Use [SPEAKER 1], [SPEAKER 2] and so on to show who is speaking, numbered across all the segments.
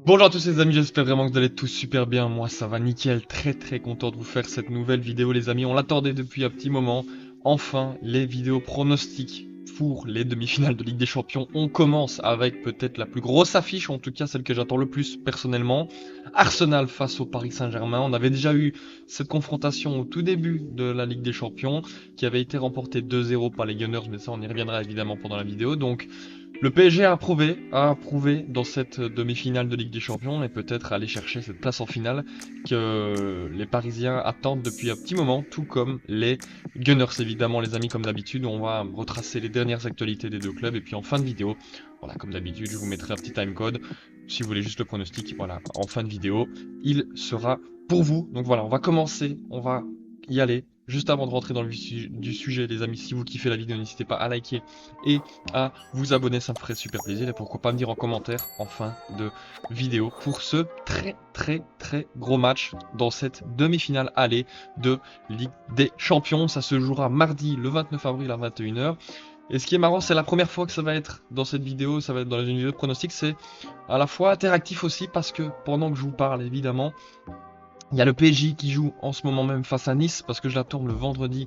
[SPEAKER 1] Bonjour à tous les amis, j'espère vraiment que vous allez tous super bien. Moi ça va nickel, très content de vous faire cette nouvelle vidéo les amis. On l'attendait depuis un petit moment. Enfin, les vidéos pronostics pour les demi-finales de Ligue des Champions. On commence avec peut-être la plus grosse affiche, en tout cas celle que j'attends le plus personnellement. Arsenal face au Paris Saint-Germain. On avait déjà eu cette confrontation au tout début de la Ligue des Champions qui avait été remportée 2-0 par les Gunners, mais ça on y reviendra évidemment pendant la vidéo. Donc le PSG a approuvé dans cette demi-finale de Ligue des Champions et peut-être aller chercher cette place en finale que les Parisiens attendent depuis un petit moment, tout comme les Gunners évidemment les amis comme d'habitude. On va retracer les dernières actualités des deux clubs et puis en fin de vidéo, voilà comme d'habitude je vous mettrai un petit timecode si vous voulez juste le pronostic, voilà en fin de vidéo il sera pour vous. Donc voilà on va commencer, on va y aller. Juste avant de rentrer dans le vif du sujet les amis, si vous kiffez la vidéo n'hésitez pas à liker et à vous abonner, ça me ferait super plaisir. Et pourquoi pas me dire en commentaire en fin de vidéo pour ce très gros match dans cette demi-finale aller de Ligue des Champions. Ça se jouera mardi le 29 avril à 21 h. Et ce qui est marrant, c'est la première fois que ça va être dans cette vidéo, ça va être dans une vidéo de pronostic, c'est à la fois interactif aussi parce que pendant que je vous parle évidemment, il y a le PSG qui joue en ce moment même face à Nice parce que je la tourne le vendredi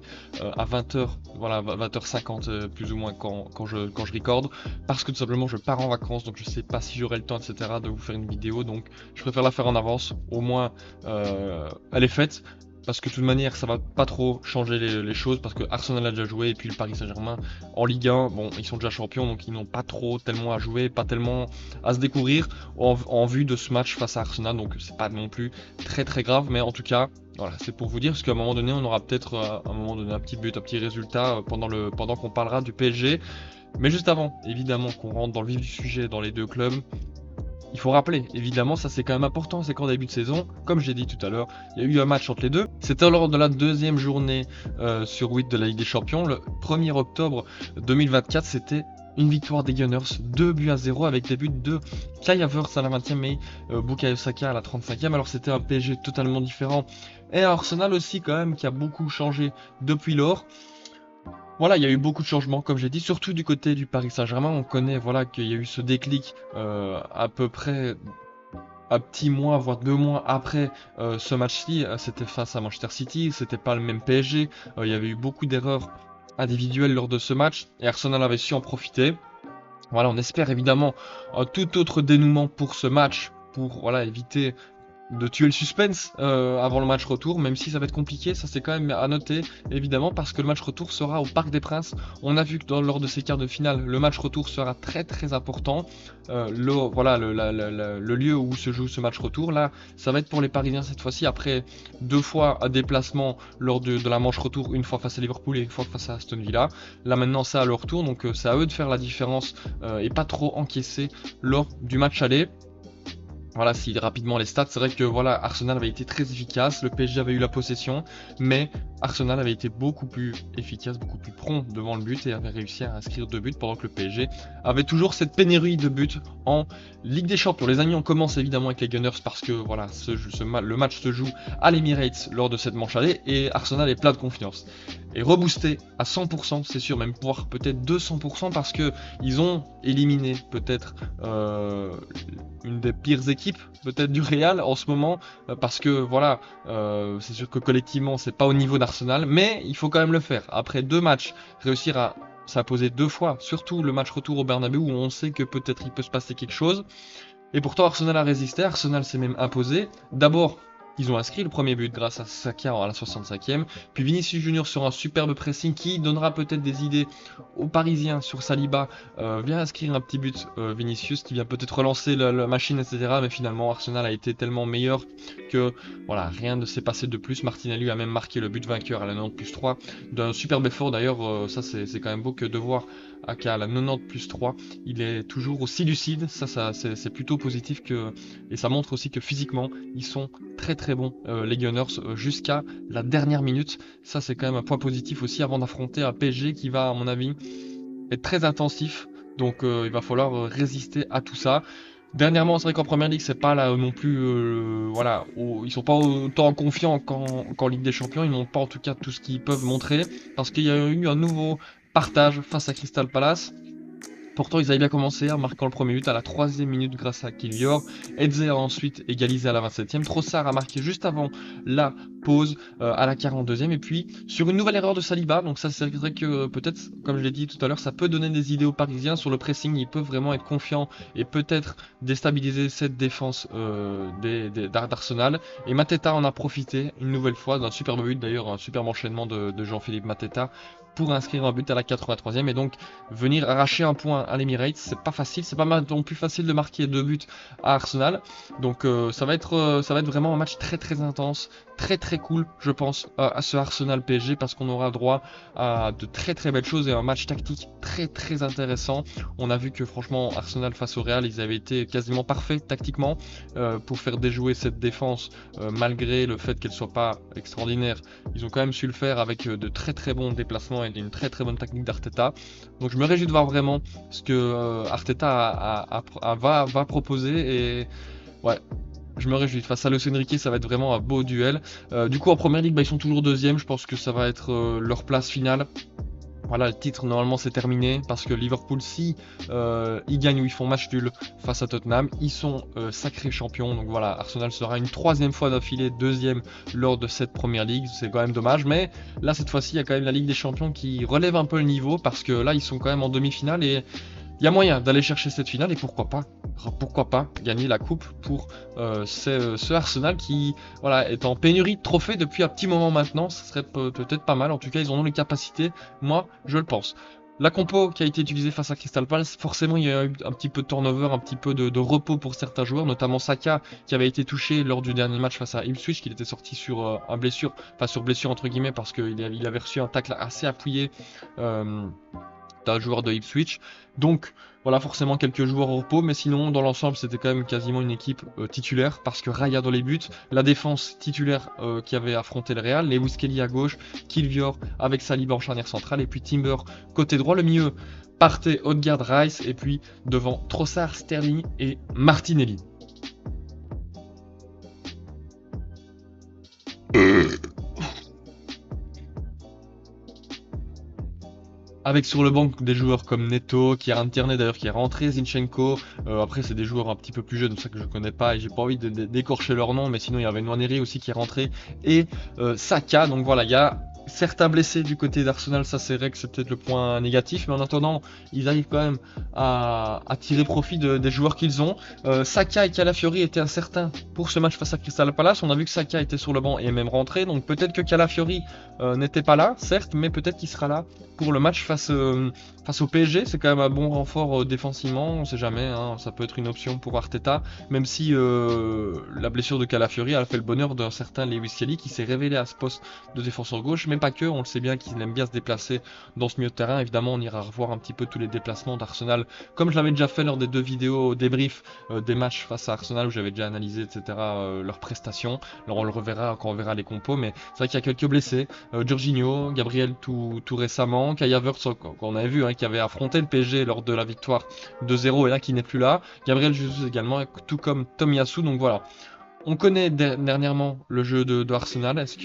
[SPEAKER 1] à 20 h, voilà 20 h 50 plus ou moins quand je recorde, parce que tout simplement je pars en vacances donc je sais pas si j'aurai le temps etc de vous faire une vidéo, donc je préfère la faire en avance, au moins elle est faite. Parce que de toute manière, ça va pas trop changer les choses parce que Arsenal a déjà joué et puis le Paris Saint-Germain en Ligue 1, bon, ils sont déjà champions donc ils n'ont pas trop tellement à jouer, pas tellement à se découvrir en vue de ce match face à Arsenal, donc c'est pas non plus très grave, mais en tout cas, voilà, c'est pour vous dire, parce qu'à un moment donné, on aura peut-être à un moment donné un petit but, un petit résultat pendant qu'on parlera du PSG. Mais juste avant, évidemment, qu'on rentre dans le vif du sujet dans les deux clubs, il faut rappeler, évidemment, ça c'est quand même important, c'est qu'en début de saison, comme j'ai dit tout à l'heure, il y a eu un match entre les deux. C'était lors de la deuxième journée sur 8 de la Ligue des Champions, le 1er octobre 2024, c'était une victoire des Gunners, 2 buts à 0 avec des buts de Kai Havertz à la 20e et Bukayo Saka à la 35e. Alors c'était un PSG totalement différent et un Arsenal aussi quand même qui a beaucoup changé depuis lors. Voilà, il y a eu beaucoup de changements, comme j'ai dit, surtout du côté du Paris Saint-Germain. On connaît voilà qu'il y a eu ce déclic à peu près un petit mois, voire 2 mois après ce match-ci. C'était face à Manchester City, c'était pas le même PSG. Il y avait eu beaucoup d'erreurs individuelles lors de ce match et Arsenal avait su en profiter. Voilà, on espère évidemment un tout autre dénouement pour ce match, pour voilà éviter de tuer le suspense avant le match retour, même si ça va être compliqué, ça c'est quand même à noter, évidemment, parce que le match retour sera au Parc des Princes. On a vu que lors de ces quarts de finale, le match retour sera très important. Voilà, le lieu où se joue ce match retour, là, ça va être pour les Parisiens cette fois-ci, après 2 fois un déplacement lors de la manche retour, une fois face à Liverpool et une fois face à Aston Villa. Là maintenant, c'est à leur tour, donc c'est à eux de faire la différence et pas trop encaisser lors du match aller. Voilà, si rapidement les stats, c'est vrai que voilà, Arsenal avait été très efficace, le PSG avait eu la possession, mais Arsenal avait été beaucoup plus efficace, beaucoup plus prompt devant le but et avait réussi à inscrire 2 buts pendant que le PSG avait toujours cette pénurie de buts en Ligue des Champions. Les amis, on commence évidemment avec les Gunners parce que voilà, le match se joue à l'Emirates lors de cette manche aller et Arsenal est plein de confiance. Et reboosté à 100%, c'est sûr, même voire peut-être 200% parce que ils ont éliminé peut-être une des pires équipes peut-être du Real en ce moment parce que voilà c'est sûr que collectivement c'est pas au niveau d'Arsenal mais il faut quand même le faire après 2 matchs, réussir à s'imposer 2 fois, surtout le match retour au Bernabeu où on sait que peut-être il peut se passer quelque chose. Et pourtant Arsenal a résisté, Arsenal s'est même imposé. D'abord, ils ont inscrit le premier but grâce à Saka à la 65e. Puis Vinicius Junior sur un superbe pressing qui donnera peut-être des idées aux Parisiens sur Saliba. Vient inscrire un petit but Vinicius qui vient peut-être relancer la machine, etc. Mais finalement Arsenal a été tellement meilleur que voilà, rien ne s'est passé de plus. Martinelli a même marqué le but vainqueur à la 90+3 d'un superbe effort. D'ailleurs, ça c'est quand même beau que de voir qu'à la 90+3, il est toujours aussi lucide. Ça c'est plutôt positif et ça montre aussi que physiquement, ils sont très bons, les Gunners, jusqu'à la dernière minute. Ça, c'est quand même un point positif aussi avant d'affronter un PSG qui va, à mon avis, être très intensif. Donc, il va falloir résister à tout ça. Dernièrement, c'est vrai qu'en première ligue, c'est pas là non plus, voilà, ils sont pas autant confiants qu'en Ligue des Champions. Ils n'ont pas en tout cas tout ce qu'ils peuvent montrer parce qu'il y a eu un nouveau partage face à Crystal Palace. Pourtant, ils avaient bien commencé en marquant le premier but à la 3e minute grâce à Kivior. Eze a ensuite égalisé à la 27e. Trossard a marqué juste avant la pause à la 42e. Et puis, sur une nouvelle erreur de Saliba, donc ça c'est vrai que peut-être, comme je l'ai dit tout à l'heure, ça peut donner des idées aux Parisiens. Sur le pressing, ils peuvent vraiment être confiants et peut-être déstabiliser cette défense d'Arsenal. Et Mateta en a profité une nouvelle fois d'un superbe but, d'ailleurs un superbe enchaînement de Jean-Philippe Mateta, pour inscrire un but à la 83e et donc venir arracher un point à l'Emirates. C'est pas facile, c'est pas non plus facile de marquer 2 buts à Arsenal. Donc ça va être vraiment un match très très intense, très très cool, je pense, à ce Arsenal PSG, parce qu'on aura droit à de très très belles choses et un match tactique très très intéressant. On a vu que franchement Arsenal face au Real, ils avaient été quasiment parfaits tactiquement pour faire déjouer cette défense malgré le fait qu'elle soit pas extraordinaire. Ils ont quand même su le faire avec de très très bons déplacements et une très très bonne technique d'Arteta. Donc je me réjouis de voir vraiment ce que Arteta va proposer et ouais. Je me réjouis. Face à Luis Enrique, ça va être vraiment un beau duel. Du coup, en première ligue, ils sont toujours deuxième. Je pense que ça va être leur place finale. Voilà, le titre normalement c'est terminé parce que Liverpool, si ils gagnent ou ils font match nul face à Tottenham, ils sont sacrés champions. Donc voilà, Arsenal sera une 3e fois d'affilée deuxième lors de cette première ligue. C'est quand même dommage, mais là cette fois-ci il y a quand même la Ligue des Champions qui relève un peu le niveau parce que là ils sont quand même en demi-finale et il y a moyen d'aller chercher cette finale et pourquoi pas gagner la coupe pour ce Arsenal qui voilà, est en pénurie de trophées depuis un petit moment maintenant. Ça serait peut-être pas mal, en tout cas ils en ont les capacités, moi je le pense. La compo qui a été utilisée face à Crystal Palace, forcément il y a eu un petit peu de turnover, un petit peu de repos pour certains joueurs, notamment Saka qui avait été touché lors du dernier match face à Ipswich, qu'il était sorti sur blessure entre guillemets parce qu'il avait reçu un tacle assez appuyé d'un joueur de Ipswich. Donc voilà, forcément quelques joueurs au repos, mais sinon dans l'ensemble c'était quand même quasiment une équipe titulaire parce que Raya dans les buts, la défense titulaire qui avait affronté le Real, Lewis Kelly à gauche, Kivior avec Saliba en charnière centrale et puis Timber côté droit, le milieu partait Odegaard, Rice et puis devant Trossard, Sterling et Martinelli. Avec sur le banc des joueurs comme Neto, Kieran Tierney d'ailleurs qui est rentré, Zinchenko, après c'est des joueurs un petit peu plus jeunes, ça que je connais pas et j'ai pas envie d'écorcher leur nom, mais sinon il y avait Nwaneri aussi qui est rentré, et Saka, donc voilà, il y a certains blessés du côté d'Arsenal, ça c'est vrai que c'est peut-être le point négatif, mais en attendant, ils arrivent quand même à tirer profit des joueurs qu'ils ont. Saka et Calafiori étaient incertains pour ce match face à Crystal Palace, on a vu que Saka était sur le banc et est même rentré, donc peut-être que Calafiori n'était pas là, certes, mais peut-être qu'il sera là pour le match face au PSG. C'est quand même un bon renfort défensivement, on sait jamais, hein, ça peut être une option pour Arteta, même si la blessure de Calafiori a fait le bonheur d'un certain Lewis Kelly qui s'est révélé à ce poste de défenseur gauche, mais pas que, on le sait bien qu'il aime bien se déplacer dans ce milieu de terrain. Évidemment on ira revoir un petit peu tous les déplacements d'Arsenal, comme je l'avais déjà fait lors des 2 vidéos débrief des matchs face à Arsenal où j'avais déjà analysé etc. Leurs prestations. Alors on le reverra quand on verra les compos, mais c'est vrai qu'il y a quelques blessés, Jorginho, Gabriel tout récemment, Kai Havertz qu'on avait vu, hein, qui avait affronté le PSG lors de la victoire 2-0 et là qui n'est plus là, Gabriel Jesus également, tout comme Tomiyasu. Donc voilà, on connaît dernièrement le jeu de Arsenal. Est-ce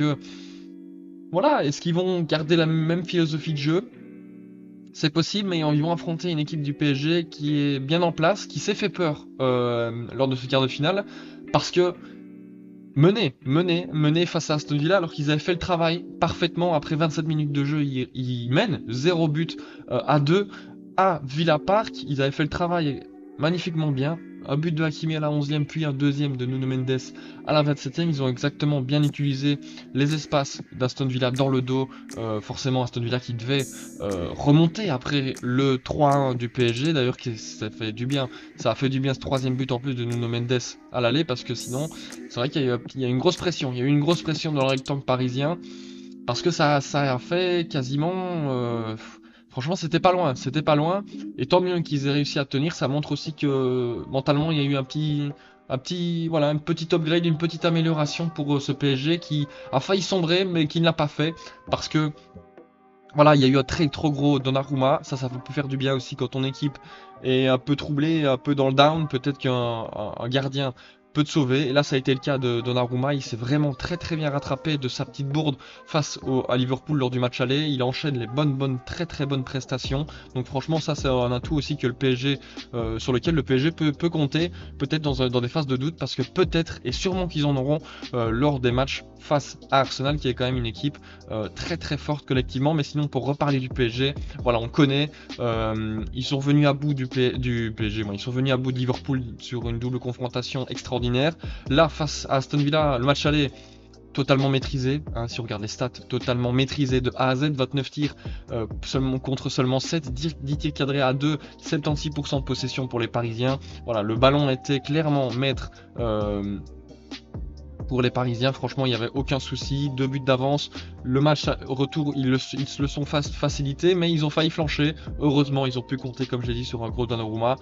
[SPEAKER 1] qu'ils vont garder la même philosophie de jeu? C'est possible, mais ils vont affronter une équipe du PSG qui est bien en place, qui s'est fait peur lors de ce quart de finale, parce que mener face à Aston Villa alors qu'ils avaient fait le travail parfaitement. Après 27 minutes de jeu, ils mènent 0 but à 2 à Villa Park. Ils avaient fait le travail magnifiquement bien. Un but de Hakimi à la 11e, puis un deuxième de Nuno Mendes à la 27e. Ils ont exactement bien utilisé les espaces d'Aston Villa dans le dos. Forcément, Aston Villa qui devait remonter après le 3-1 du PSG. D'ailleurs, ça a fait du bien ce 3e but en plus de Nuno Mendes à l'aller, parce que sinon, c'est vrai qu'il y a une grosse pression. Il y a eu une grosse pression dans le rectangle parisien, parce que ça a fait quasiment... franchement, c'était pas loin, et tant mieux qu'ils aient réussi à tenir. Ça montre aussi que mentalement, il y a eu un petit upgrade, une petite amélioration pour ce PSG qui a failli sombrer, mais qui ne l'a pas fait, parce que voilà, il y a eu un trop gros Donnarumma. Ça peut faire du bien aussi quand ton équipe est un peu troublée, un peu dans le down. Peut-être qu'un gardien peut te sauver. Et là, ça a été le cas de Donnarumma. Il s'est vraiment très très bien rattrapé de sa petite bourde face à Liverpool lors du match aller. Il enchaîne les très très bonnes prestations. Donc franchement, ça c'est un atout aussi que le PSG, sur lequel le PSG peut compter, peut-être dans des phases de doute, parce que peut-être et sûrement qu'ils en auront lors des matchs face à Arsenal, qui est quand même une équipe très très forte collectivement. Mais sinon, pour reparler du PSG, voilà, on connaît. Ils sont venus à bout du PSG. Ils sont venus à bout de Liverpool sur une double confrontation extraordinaire. Là, face à Aston Villa, le match aller totalement maîtrisé, hein, si on regarde les stats, totalement maîtrisé de A à Z, 29 tirs contre seulement 7, 10 tirs cadrés à 2, 76% de possession pour les Parisiens. Voilà, le ballon était clairement maître pour les Parisiens. Franchement, il n'y avait aucun souci, 2 buts d'avance. Le match retour, ils se le sont facilité, mais ils ont failli flancher. Heureusement, ils ont pu compter, comme je l'ai dit, sur un gros Donnarumma.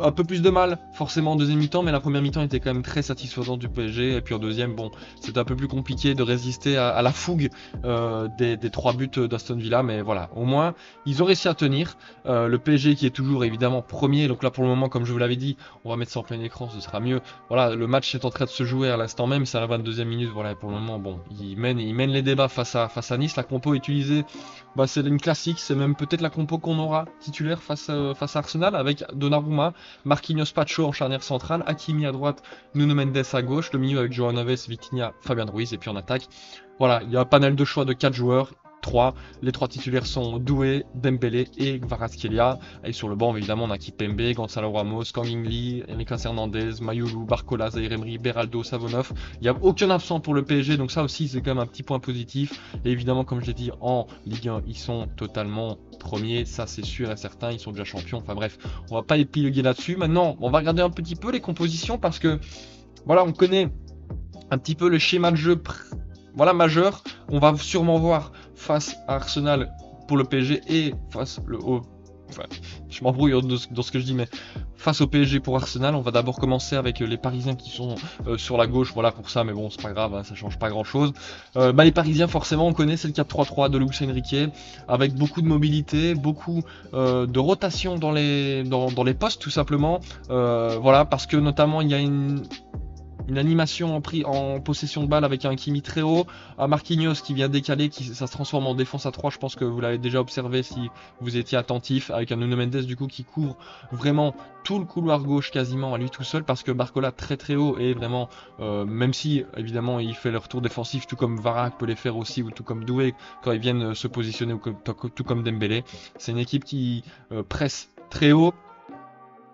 [SPEAKER 1] Un peu plus de mal, forcément, en deuxième mi-temps, mais la première mi-temps était quand même très satisfaisante du PSG. Et puis en deuxième, bon, c'était un peu plus compliqué de résister à la fougue des 3 buts d'Aston Villa, mais voilà, au moins, ils ont réussi à tenir. Le PSG qui est toujours évidemment premier, donc là pour le moment, comme je vous l'avais dit, on va mettre ça en plein écran, ce sera mieux. Voilà, le match est en train de se jouer à l'instant même, c'est à la 22e minute, voilà, pour le moment, bon, ils mènent les débats face à Nice. La compo utilisée, bah, c'est une classique, c'est même peut-être la compo qu'on aura titulaire face à Arsenal, avec Donnarumma, Marquinhos, Pacho en charnière centrale, Hakimi à droite, Nuno Mendes à gauche, le milieu avec João Neves, Vitinha, Fabian Ruiz, et puis en attaque. Voilà, il y a un panel de choix de 4 joueurs. 3. Les 3 titulaires sont Doué, Dembélé et Kvaratskhelia. Et sur le banc, évidemment, on a Kipembe, Gonzalo Ramos, Kang Lee, Lucas Hernandez, Mayulu, Barcola, Zaïre Emery, Beraldo, Savonov. Il n'y a aucun absent pour le PSG, donc ça aussi, c'est quand même un petit point positif. Et évidemment, comme je l'ai dit, en Ligue 1, ils sont totalement premiers, ça c'est sûr et certain, ils sont déjà champions. Enfin bref, on va pas épiloguer là-dessus. Maintenant, on va regarder un petit peu les compositions parce que, voilà, on connaît un petit peu le schéma de jeu voilà, majeur. On va sûrement voir face à Arsenal pour le PSG et face au... Enfin, je m'embrouille dans ce que je dis, mais face au PSG pour Arsenal, on va d'abord commencer avec les Parisiens qui sont sur la gauche, voilà pour ça, mais bon, c'est pas grave, hein, ça change pas grand chose. Les Parisiens, forcément, on connaît, c'est le 4-3-3 de Luis Enrique, avec beaucoup de mobilité, beaucoup de rotation dans les postes, tout simplement. Voilà, parce que notamment, il y a une animation en possession de balle avec un Kimi très haut, un Marquinhos qui vient décaler, ça se transforme en défense à 3, je pense que vous l'avez déjà observé si vous étiez attentif, avec un Nuno Mendes du coup qui couvre vraiment tout le couloir gauche quasiment à lui tout seul, parce que Barcola très très haut et vraiment, même si évidemment il fait le retour défensif tout comme Varane peut les faire aussi, ou tout comme Doué quand ils viennent se positionner, ou tout comme Dembélé, c'est une équipe qui presse très haut,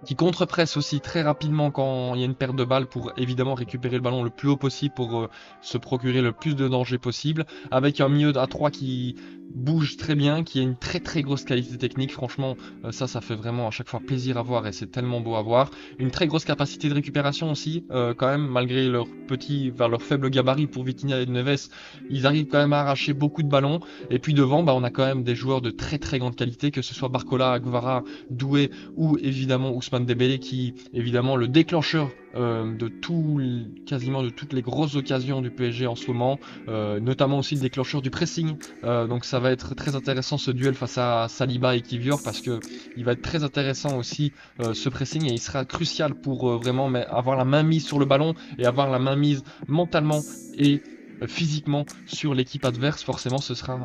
[SPEAKER 1] qui contre-presse aussi très rapidement quand il y a une perte de balle pour évidemment récupérer le ballon le plus haut possible pour se procurer le plus de danger possible, avec un milieu à 3 qui bouge très bien, qui a une très très grosse qualité technique. Franchement, ça fait vraiment à chaque fois plaisir à voir et c'est tellement beau à voir. Une très grosse capacité de récupération aussi, quand même, malgré leur faible gabarit pour Vitinha et Neves, ils arrivent quand même à arracher beaucoup de ballons. Et puis devant, on a quand même des joueurs de très très grande qualité, que ce soit Barcola, Guevara, Doué ou évidemment Ousmane Dembélé, qui évidemment le déclencheur quasiment de toutes les grosses occasions du PSG en ce moment, notamment aussi le déclencheur du pressing. Donc ça va être très intéressant ce duel face à Saliba et Kivior, parce que il va être très intéressant aussi ce pressing, et il sera crucial pour vraiment avoir la main mise sur le ballon et avoir la main mise mentalement et physiquement sur l'équipe adverse. Forcément, ce sera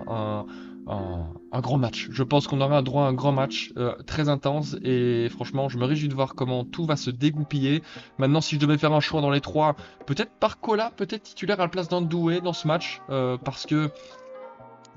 [SPEAKER 1] un grand match. Je pense qu'on aura droit à un grand match très intense, et franchement je me réjouis de voir comment tout va se dégoupiller. Maintenant, si je devais faire un choix dans les 3, peut-être Barcola, peut-être titulaire à la place d'un Doué dans ce match, parce que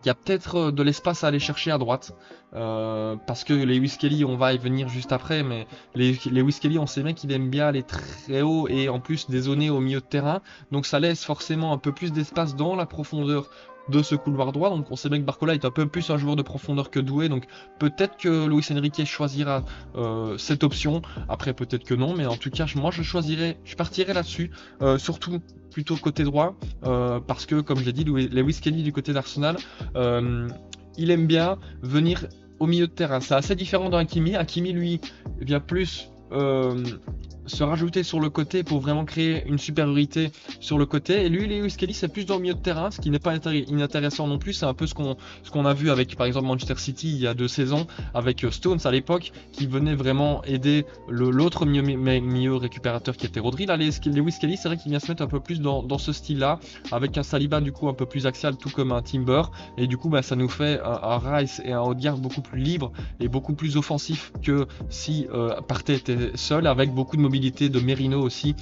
[SPEAKER 1] il y a peut-être de l'espace à aller chercher à droite, parce que les Kelly, on va y venir juste après, mais les Kelly, on sait bien qu'il aime bien aller très haut et en plus dézoner au milieu de terrain, donc ça laisse forcément un peu plus d'espace dans la profondeur de ce couloir droit. Donc on sait bien que Barcola est un peu plus un joueur de profondeur que Doué, donc peut-être que Luis Enrique choisira cette option, après peut-être que non, mais en tout cas moi je partirai là-dessus, surtout plutôt côté droit, parce que comme je l'ai dit, Lewis Kelly du côté d'Arsenal, il aime bien venir au milieu de terrain. C'est assez différent d'un Hakimi. Hakimi lui vient plus se rajouter sur le côté pour vraiment créer une supériorité sur le côté. Et lui, Lewis Kelly, c'est plus dans le milieu de terrain, ce qui n'est pas inintéressant non plus. C'est un peu ce qu'on a vu avec, par exemple, Manchester City il y a 2 saisons, avec Stones à l'époque, qui venait vraiment aider l'autre milieu récupérateur qui était Rodri. Là, Lewis Kelly, c'est vrai qu'il vient se mettre un peu plus dans ce style-là, avec un Saliba du coup un peu plus axial, tout comme un Timber. Et du coup, bah, ça nous fait un Rice et un Odegaard beaucoup plus libres et beaucoup plus offensifs que si Partey était seul, avec beaucoup de mobilité de Merino aussi.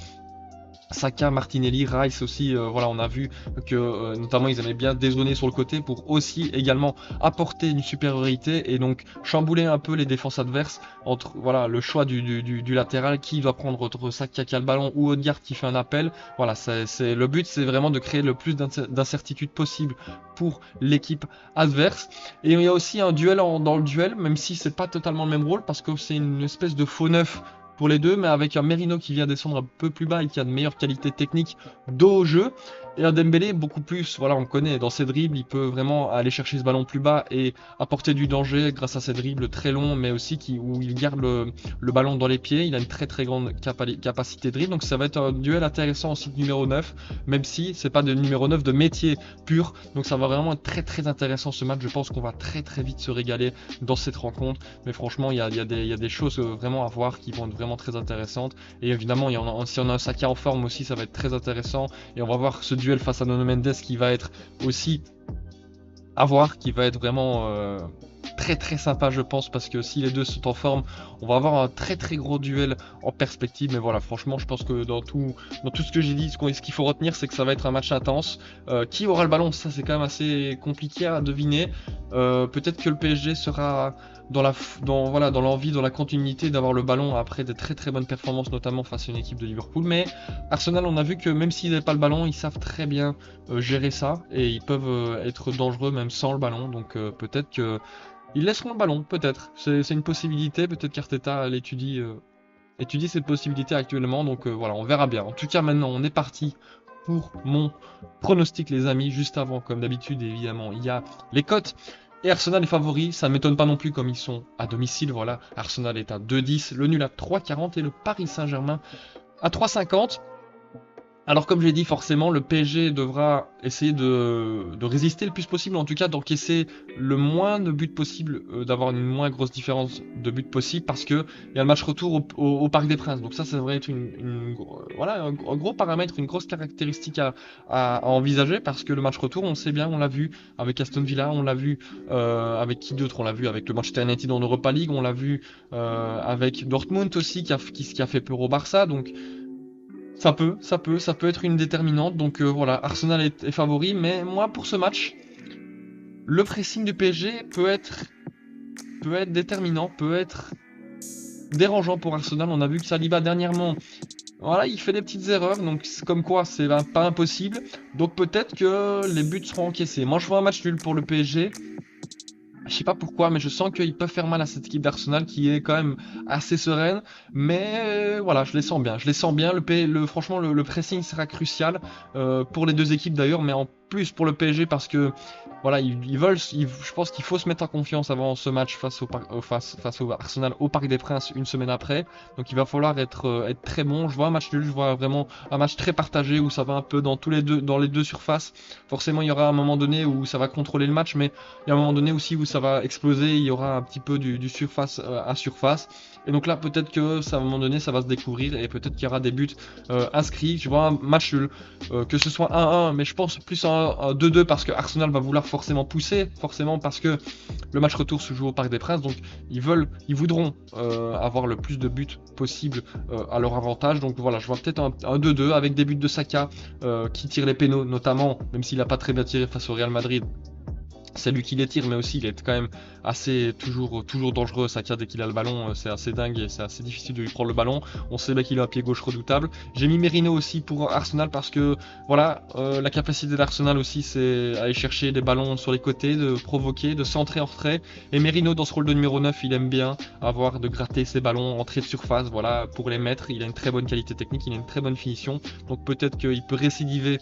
[SPEAKER 1] Saka, Martinelli, Rice aussi, voilà, on a vu que notamment ils aimaient bien dézoner sur le côté pour aussi également apporter une supériorité et donc chambouler un peu les défenses adverses entre voilà le choix du latéral qui va prendre entre Saka qui a le ballon ou Odegaard qui fait un appel. Voilà, c'est le but, c'est vraiment de créer le plus d'incertitude possible pour l'équipe adverse. Et il y a aussi un duel dans le duel, même si c'est pas totalement le même rôle parce que c'est une espèce de faux neuf pour les deux, mais avec un Merino qui vient descendre un peu plus bas et qui a de meilleures qualités techniques dos au jeu. Et un Dembélé beaucoup plus, voilà, on connaît, dans ses dribbles, il peut vraiment aller chercher ce ballon plus bas et apporter du danger grâce à ses dribbles très longs, mais aussi où il garde le ballon dans les pieds. Il a une très très grande capacité de dribble, donc ça va être un duel intéressant aussi de numéro 9, même si c'est pas de numéro 9 de métier pur. Donc ça va vraiment être très très intéressant ce match. Je pense qu'on va très très vite se régaler dans cette rencontre. Mais franchement, il y a des choses vraiment à voir qui vont être vraiment très intéressantes. Et évidemment, si on a un Saka en forme aussi, ça va être très intéressant. Et on va voir ce duel face à Nuno Mendes qui va être aussi à voir, qui va être vraiment très très sympa, je pense, parce que si les deux sont en forme, on va avoir un très très gros duel en perspective. Mais voilà, franchement, je pense que dans tout ce que j'ai dit, ce qu'il faut retenir, c'est que ça va être un match intense. Qui aura le ballon, ça c'est quand même assez compliqué à deviner. Peut-être que le PSG sera dans l'envie, dans la continuité d'avoir le ballon après des très très bonnes performances, notamment face à une équipe de Liverpool. Mais Arsenal, on a vu que même s'ils n'avaient pas le ballon, ils savent très bien gérer ça et ils peuvent être dangereux même sans le ballon. Donc peut-être que ils laisseront le ballon, peut-être. C'est une possibilité. Peut-être qu'Arteta étudie cette possibilité actuellement. Donc voilà, on verra bien. En tout cas, maintenant, on est parti pour mon pronostic, les amis. Juste avant, comme d'habitude, évidemment, il y a les cotes. Et Arsenal est favori, ça ne m'étonne pas non plus comme ils sont à domicile, voilà. Arsenal est à 2,10, le nul à 3,40 et le Paris Saint-Germain à 3,50. Alors comme j'ai dit, forcément, le PSG devra essayer de résister le plus possible, en tout cas d'encaisser le moins de buts possible, d'avoir une moins grosse différence de buts possible, parce que il y a le match retour au Parc des Princes. Donc ça devrait être voilà, un gros paramètre, une grosse caractéristique à envisager, parce que le match retour, on sait bien, on l'a vu avec Aston Villa, on l'a vu avec qui d'autre, on l'a vu avec le Manchester United en Europa League, on l'a vu avec Dortmund aussi, qui a fait peur au Barça, donc ça peut être une déterminante. Donc voilà, Arsenal est favori, mais moi pour ce match, le pressing du PSG peut être déterminant, peut être dérangeant pour Arsenal. On a vu que Saliba dernièrement, voilà, il fait des petites erreurs, donc comme quoi c'est pas impossible. Donc peut-être que les buts seront encaissés. Moi je vois un match nul pour le PSG. Je sais pas pourquoi, mais je sens qu'ils peuvent faire mal à cette équipe d'Arsenal qui est quand même assez sereine. Mais voilà, je les sens bien. Je les sens bien. Franchement, le pressing sera crucial pour les deux équipes d'ailleurs, mais en plus pour le PSG parce que voilà, je pense qu'il faut se mettre en confiance avant ce match face au Arsenal au Parc des Princes une semaine après. Donc il va falloir être très bon. Je vois un match nul, je vois vraiment un match très partagé où ça va un peu dans les deux surfaces. Forcément, il y aura un moment donné où ça va contrôler le match, mais il y a un moment donné aussi où ça va exploser, il y aura un petit peu du surface à surface. Et donc là, peut-être que ça, à un moment donné, ça va se découvrir et peut-être qu'il y aura des buts inscrits. Je vois un match nul, que ce soit 1-1, mais je pense plus un 2-2 parce que Arsenal va vouloir forcément pousser, forcément parce que le match retour se joue au Parc des Princes, donc ils voudront avoir le plus de buts possible à leur avantage. Donc voilà, je vois peut-être un 2-2 avec des buts de Saka qui tire les pénaux, notamment, même s'il n'a pas très bien tiré face au Real Madrid. C'est lui qui les tire, mais aussi il est quand même toujours dangereux. Saka, dès qu'il a le ballon, c'est assez dingue et c'est assez difficile de lui prendre le ballon. On sait bien qu'il a un pied gauche redoutable. J'ai mis Merino aussi pour Arsenal parce que voilà, la capacité d'Arsenal aussi, c'est aller chercher des ballons sur les côtés, de provoquer, de centrer en retrait. Et Merino, dans ce rôle de numéro 9, il aime bien de gratter ses ballons, entrée de surface, voilà, pour les mettre. Il a une très bonne qualité technique, il a une très bonne finition. Donc peut-être qu'il peut récidiver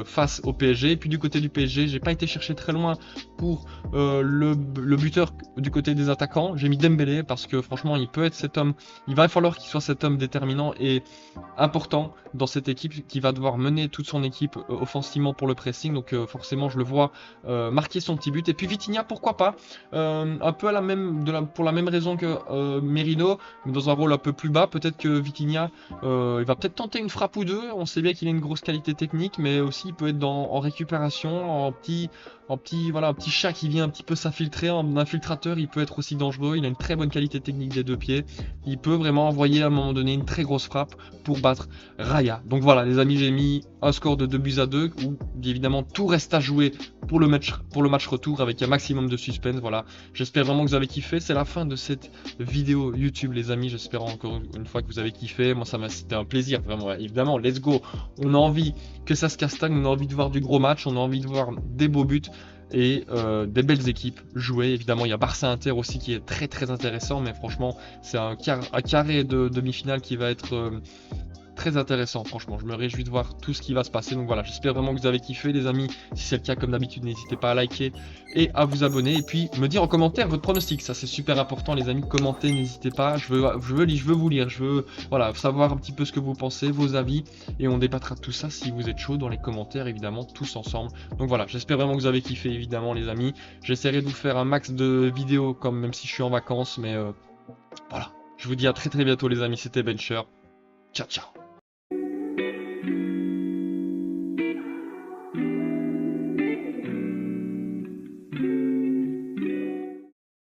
[SPEAKER 1] face au PSG. Et puis du côté du PSG, j'ai pas été chercher très loin pour le buteur du côté des attaquants. J'ai mis Dembélé parce que franchement il peut être cet homme, il va falloir qu'il soit cet homme déterminant et important dans cette équipe qui va devoir mener toute son équipe offensivement pour le pressing. Donc forcément je le vois marquer son petit but. Et puis Vitinha, pourquoi pas, un peu à la même, pour la même raison que Merino, mais dans un rôle un peu plus bas. Peut-être que Vitinha il va peut-être tenter une frappe ou deux. On sait bien qu'il a une grosse qualité technique, mais aussi il peut être en récupération, voilà, un petit chat qui vient un petit peu s'infiltrer, en infiltrateur. Il peut être aussi dangereux. Il a une très bonne qualité technique des deux pieds. Il peut vraiment envoyer à un moment donné une très grosse frappe pour battre Raya. Donc voilà les amis, j'ai mis un score de 2-2, où évidemment tout reste à jouer pour le match retour avec un maximum de suspense. Voilà, j'espère vraiment que vous avez kiffé. C'est la fin de cette vidéo YouTube les amis, j'espère encore une fois que vous avez kiffé. Moi c'était un plaisir vraiment, évidemment, let's go. On a envie que ça se castagne, on a envie de voir du gros match, on a envie de voir des beaux buts et des belles équipes jouer. Évidemment il y a Barça Inter aussi qui est très très intéressant, mais franchement c'est un carré de demi-finale qui va être très intéressant. Franchement je me réjouis de voir tout ce qui va se passer. Donc voilà, j'espère vraiment que vous avez kiffé les amis. Si c'est le cas, comme d'habitude, n'hésitez pas à liker et à vous abonner, et puis me dire en commentaire votre pronostic. Ça c'est super important les amis, commentez, n'hésitez pas, je veux vous lire, je veux voilà, savoir un petit peu ce que vous pensez, vos avis, et on débattra de tout ça si vous êtes chaud dans les commentaires, évidemment, tous ensemble. Donc voilà, j'espère vraiment que vous avez kiffé évidemment les amis. J'essaierai de vous faire un max de vidéos, comme même si je suis en vacances, mais voilà. Je vous dis à très très bientôt les amis, c'était Bencher. Ciao ciao.